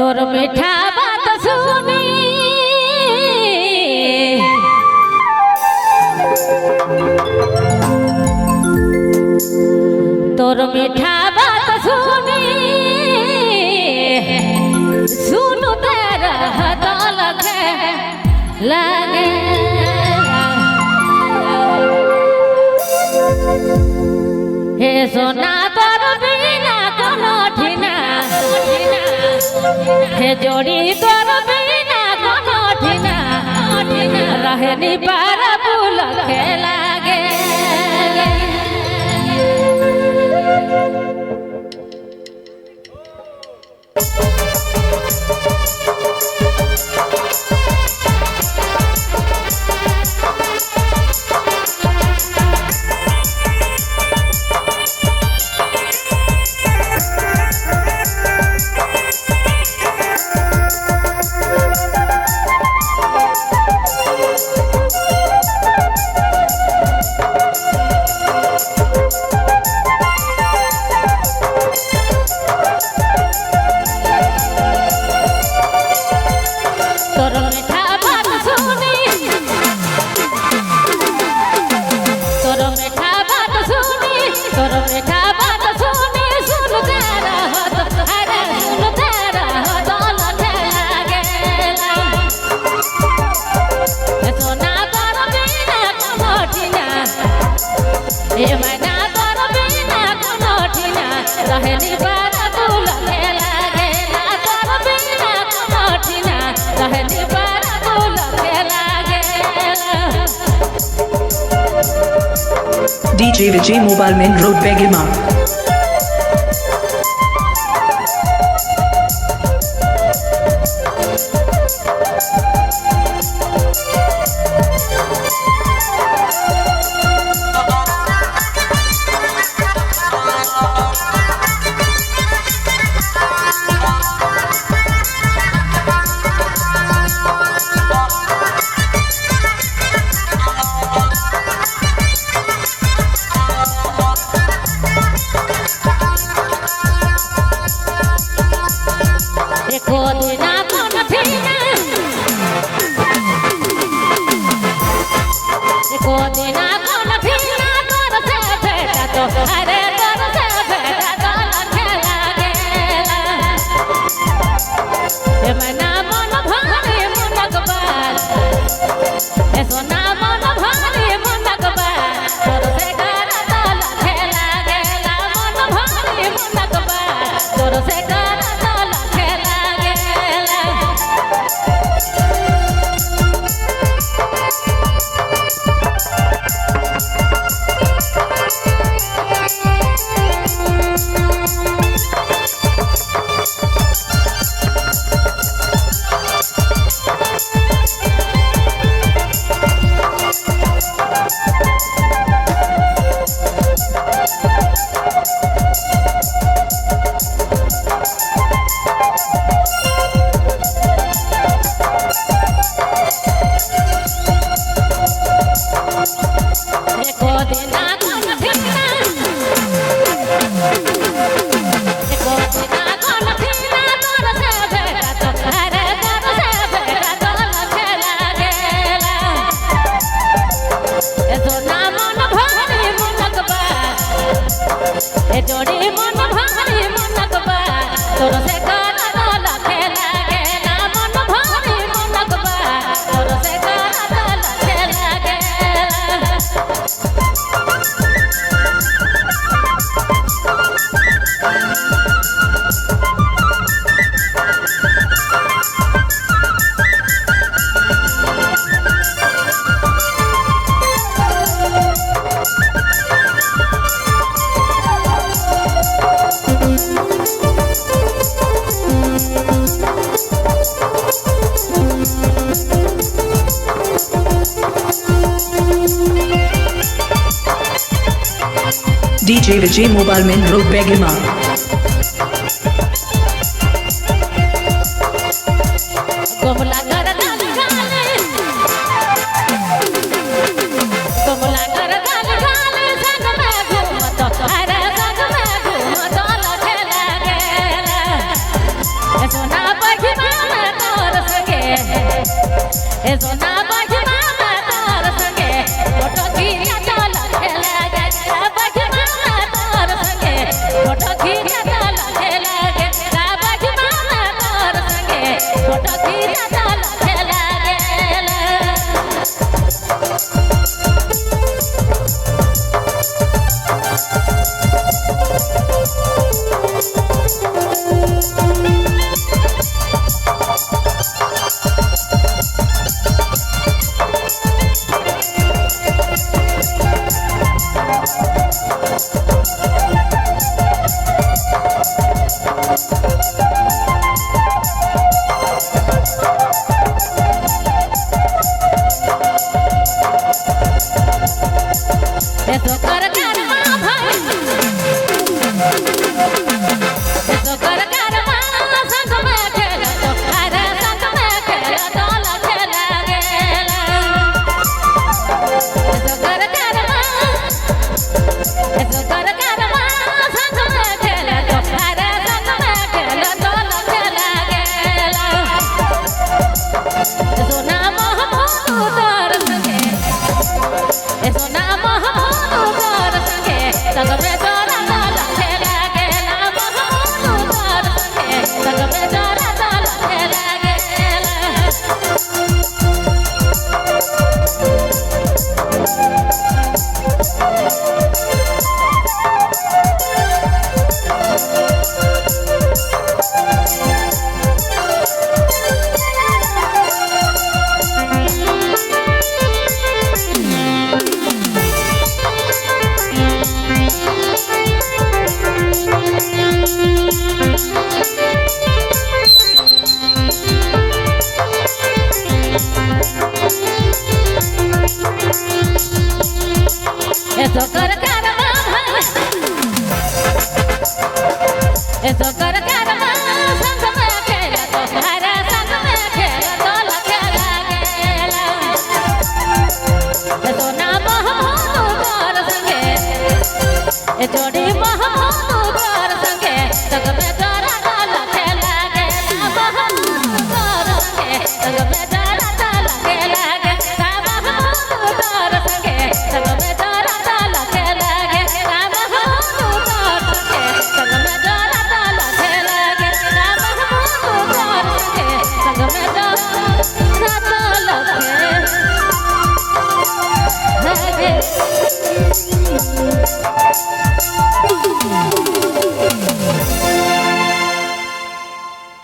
तोर मीठा बात सुनी तोर मीठा बात सुनी सुनु तेरा तो लगे हे सोना तोर बिना कोनो ठिना हे जोड़ी तोर बिना कोनो ठिना रहे नी पार फूल खेलागे रहनी बारा फूल खेलागे तोर बिना कोनो ठिना रहनी बारा फूल खेलागे DJ Vijay Mobile Main Road Begima जोड़ी मन भारी मनक बा तोर से गाना डाला खेला गेला मन भारी मनक बा तोर से गाना डाला खेला गेला DJ Vijay Mobile Main Road Begima सोना ए सोना बजमा तोर संगे फोटो खींचा चल खेला गे बजमा तोर संगे फोटो खींचा चल खेला गे बजमा तोर संगे फोटो खींचा चल खेला गे eso कर करमा भाई eso कर करमा संग में खेल तो अरे संग में खेल तो खेला गेला eso कर करमा संग में खेल तो अरे संग में खेल तो खेला गेला eso नाम हम तोर संगे eso नाम संग में जोरा ताला खेला गेला महमूद तोर संगे संग में जोरा ताला खेला गेला eso कर